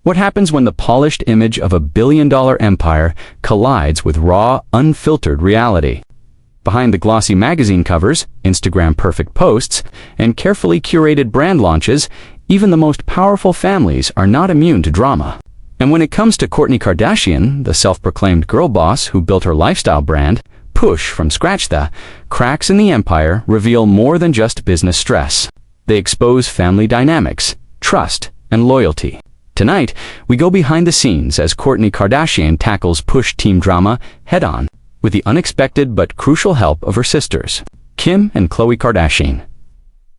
What happens when the polished image of a billion-dollar empire collides with raw, unfiltered reality? Behind the glossy magazine covers, Instagram-perfect posts, and carefully curated brand launches, even the most powerful families are not immune to drama. And when it comes to Kourtney Kardashian, the self-proclaimed girl boss who built her lifestyle brand, Poosh from scratch, the cracks in the empire reveal more than just business stress. They expose family dynamics, trust, and loyalty. Tonight, we go behind the scenes as Kourtney Kardashian tackles Poosh team drama head-on, with the unexpected but crucial help of her sisters, Kim and Khloé Kardashian.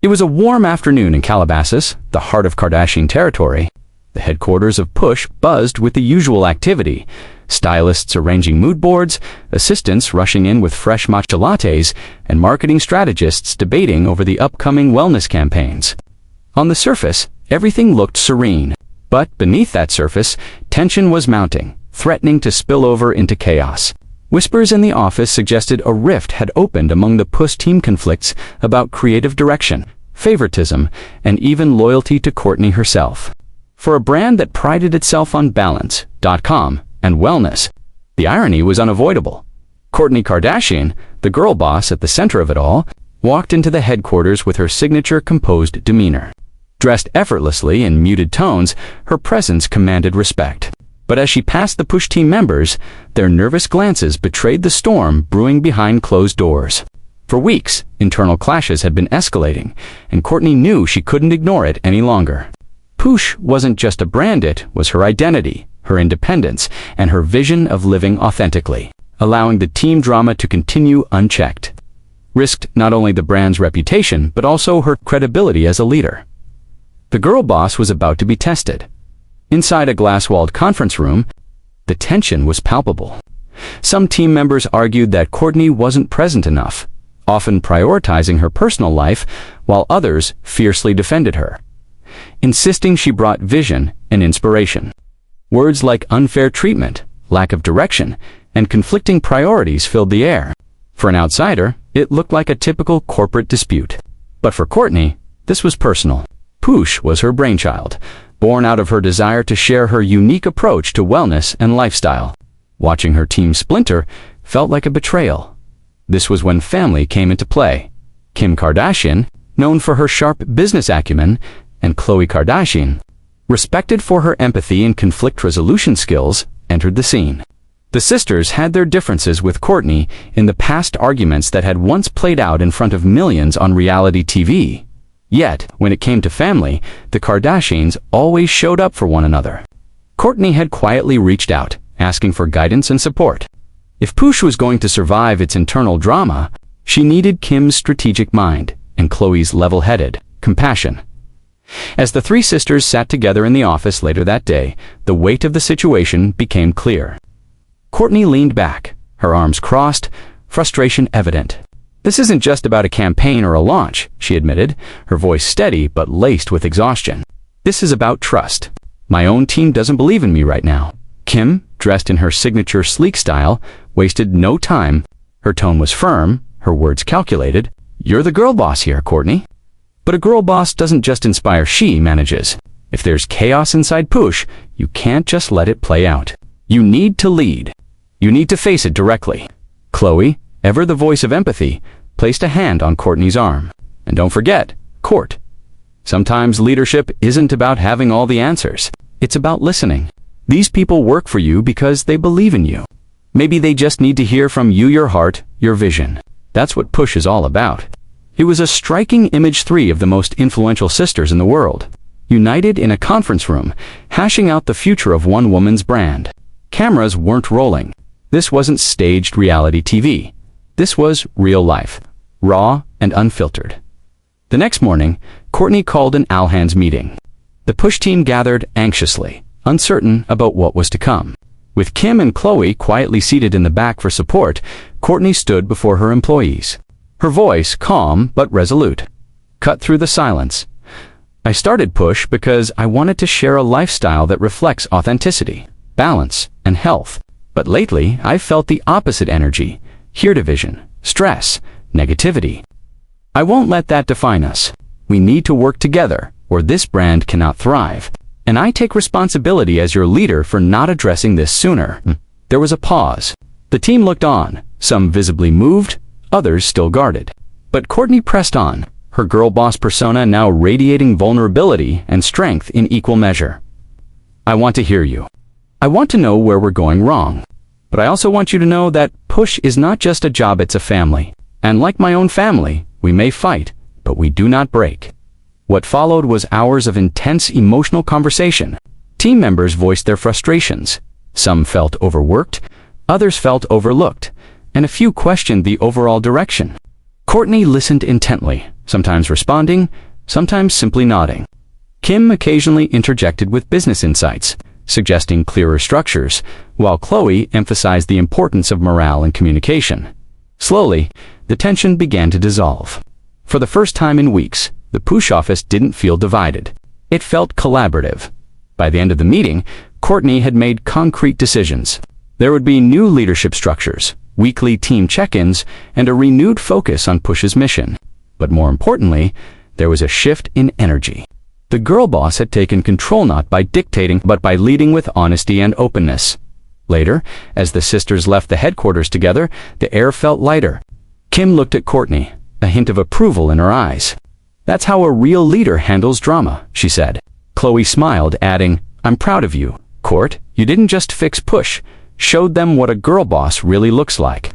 It was a warm afternoon in Calabasas, the heart of Kardashian territory. The headquarters of Poosh buzzed with the usual activity: stylists arranging mood boards, assistants rushing in with fresh matcha lattes, and marketing strategists debating over the upcoming wellness campaigns. On the surface, everything looked serene, but beneath that surface, tension was mounting, threatening to spill over into chaos. Whispers in the office suggested a rift had opened among the Poosh team, conflicts about creative direction, favoritism, and even loyalty to Kourtney herself. For a brand that prided itself on balance.com and wellness, the irony was unavoidable. Kourtney Kardashian, the girl boss at the center of it all, walked into the headquarters with her signature composed demeanor. Dressed effortlessly in muted tones, her presence commanded respect. But as she passed the Poosh team members, their nervous glances betrayed the storm brewing behind closed doors. For weeks, internal clashes had been escalating, and Kourtney knew she couldn't ignore it any longer. Poosh wasn't just a brand, it was her identity, her independence, and her vision of living authentically. Allowing the team drama to continue unchecked risked not only the brand's reputation, but also her credibility as a leader. The girl boss was about to be tested. Inside a glass-walled conference room, the tension was palpable. Some team members argued that Kourtney wasn't present enough, often prioritizing her personal life, while others fiercely defended her, insisting she brought vision and inspiration. Words like unfair treatment, lack of direction, and conflicting priorities filled the air. For an outsider, it looked like a typical corporate dispute. But for Kourtney, this was personal. Poosh was her brainchild, born out of her desire to share her unique approach to wellness and lifestyle. Watching her team splinter felt like a betrayal. This was when family came into play. Kim Kardashian, known for her sharp business acumen, and Khloé Kardashian, respected for her empathy and conflict resolution skills, entered the scene. The sisters had their differences with Kourtney in the past arguments that had once played out in front of millions on reality TV. Yet, when it came to family, the Kardashians always showed up for one another. Kourtney had quietly reached out, asking for guidance and support. If Poosh was going to survive its internal drama, she needed Kim's strategic mind and Khloé's level-headed compassion. As the three sisters sat together in the office later that day, the weight of the situation became clear. Kourtney leaned back, her arms crossed, frustration evident. "This isn't just about a campaign or a launch," she admitted, her voice steady but laced with exhaustion. "This is about trust. My own team doesn't believe in me right now." Kim, dressed in her signature sleek style, wasted no time. Her tone was firm, her words calculated. "You're the girl boss here, Kourtney. But a girl boss doesn't just inspire, she manages. If there's chaos inside Poosh, you can't just let it play out. You need to lead. You need to face it directly." Khloé, ever the voice of empathy, placed a hand on Kourtney's arm. "And don't forget, Kourt. Sometimes leadership isn't about having all the answers. It's about listening. These people work for you because they believe in you. Maybe they just need to hear from you your heart, your vision. That's what Poosh is all about." It was a striking image, three of the most influential sisters in the world, united in a conference room, hashing out the future of one woman's brand. Cameras weren't rolling. This wasn't staged reality TV. This was real life, raw and unfiltered. The next morning, Kourtney called an all-hands meeting. The Poosh team gathered anxiously, uncertain about what was to come. With Kim and Khloé quietly seated in the back for support, Kourtney stood before her employees. Her voice calm but resolute, cut through the silence. "I started Poosh because I wanted to share a lifestyle that reflects authenticity, balance, and health. But lately, I've felt the opposite energy, here division, stress, negativity. I won't let that define us. We need to work together, or this brand cannot thrive. and I take responsibility as your leader for not addressing this sooner." There was a pause. The team looked on, some visibly moved, others still guarded. But Kourtney pressed on, her girl boss persona now radiating vulnerability and strength in equal measure. "I want to hear you. I want to know where we're going wrong. But I also want you to know that Poosh is not just a job, it's a family. And like my own family, we may fight, but we do not break." What followed was hours of intense emotional conversation. Team members voiced their frustrations. Some felt overworked, others felt overlooked, and a few questioned the overall direction. Kourtney listened intently, sometimes responding, sometimes simply nodding. Kim occasionally interjected with business insights, suggesting clearer structures, while Khloé emphasized the importance of morale and communication. Slowly, the tension began to dissolve. For the first time in weeks, the Poosh office didn't feel divided. It felt collaborative. By the end of the meeting, Kourtney had made concrete decisions. There would be new leadership structures, weekly team check-ins, and a renewed focus on Poosh's mission. But more importantly, there was a shift in energy. The girl boss had taken control not by dictating, but by leading with honesty and openness. Later, as the sisters left the headquarters together, the air felt lighter. Kim looked at Kourtney, a hint of approval in her eyes. "That's how a real leader handles drama," she said. Khloé smiled, adding, "I'm proud of you, Kourt. You didn't just fix Poosh, showed them what a girl boss really looks like."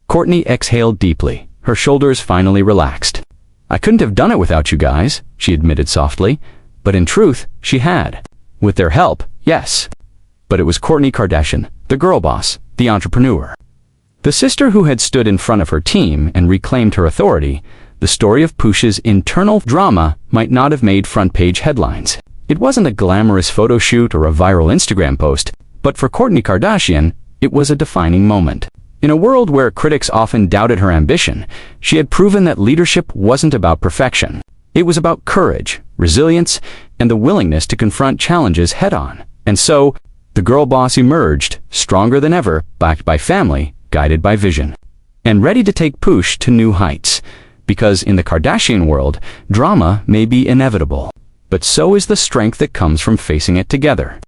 Kourtney exhaled deeply, her shoulders finally relaxed. "I couldn't have done it without you guys," she admitted softly, but in truth, she had. With their help, yes. But it was Kourtney Kardashian, the girl boss, the entrepreneur. The sister who had stood in front of her team and reclaimed her authority. The story of Poosh's internal drama might not have made front-page headlines. It wasn't a glamorous photo shoot or a viral Instagram post, but for Kourtney Kardashian, it was a defining moment. In a world where critics often doubted her ambition, she had proven that leadership wasn't about perfection. It was about courage, resilience, and the willingness to confront challenges head-on. And so, the girl boss emerged, stronger than ever, backed by family, guided by vision, and ready to take Poosh to new heights. Because in the Kardashian world, drama may be inevitable, but so is the strength that comes from facing it together.